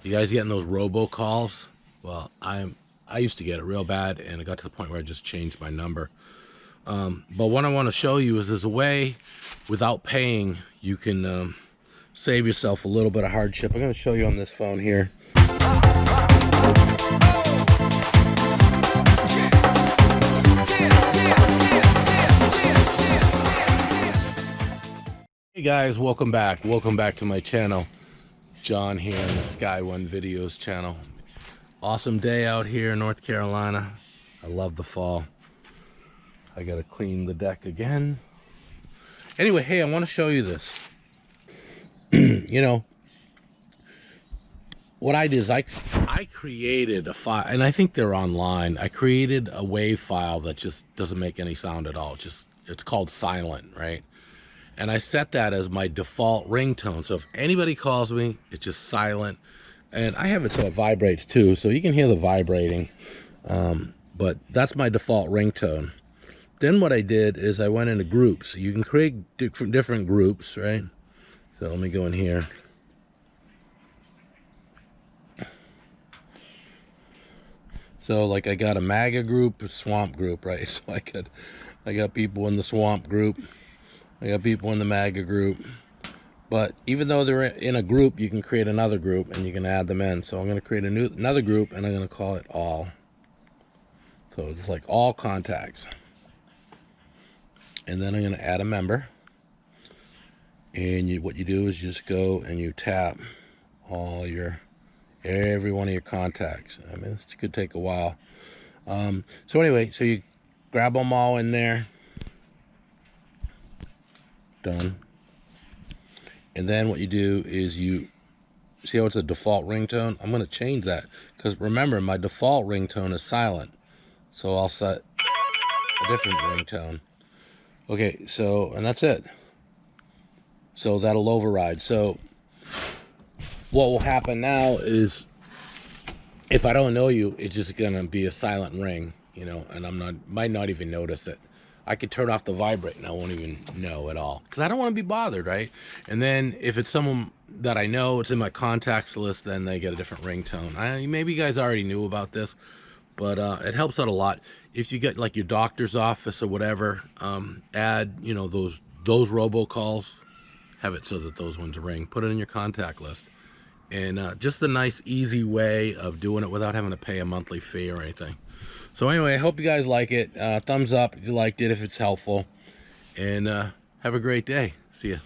You guys getting those robocalls? Well, I used to get it real bad, and it got to the point where I just changed my number. But what I want to show you is there's a way, without paying, you can save yourself a little bit of hardship. I'm going to show you on this phone here. Hey guys, welcome back. Welcome back to my channel. John here on the Sky One Videos channel. Awesome day out here in North Carolina. I love the fall. I gotta clean the deck again. Anyway, hey, I want to show you this. You know, what I did is I created a file, and I think they're online. I created a WAV file that just doesn't make any sound at all. It's called silent, right? And I set that as my default ringtone. So if anybody calls me, it's just silent. And I have it so it vibrates too, so you can hear the vibrating. But that's my default ringtone. Then what I did is I went into groups. You can create different groups, right? So let me go in here. So like I got a MAGA group, a swamp group, right? So I got people in the swamp group. I got people in the MAGA group. But even though they're in a group, you can create another group and you can add them in. So I'm going to create another group, and I'm going to call it all. So it's like all contacts. And then I'm going to add a member. And what you do is just go and you tap every one of your contacts. I mean, this could take a while. So anyway, so you grab them all in there. Done. And then what you do is you see how it's a default ringtone. I'm going to change that because remember, my default ringtone is silent, so I'll set a different ringtone. Okay, so, and that's it. So that'll override. So what will happen now is if I don't know you, it's just going to be a silent ring, you know, and might not even notice it. I could turn off the vibrate and I won't even know at all because I don't want to be bothered, right? And then if it's someone that I know, it's in my contacts list, then they get a different ringtone. Maybe you guys already knew about this, but it helps out a lot. If you get like your doctor's office or whatever, add, you know, those robocalls, have it so that those ones ring. Put it in your contact list. And just a nice, easy way of doing it without having to pay a monthly fee or anything. So anyway, I hope you guys like it. Thumbs up if you liked it, if it's helpful. And have a great day. See ya.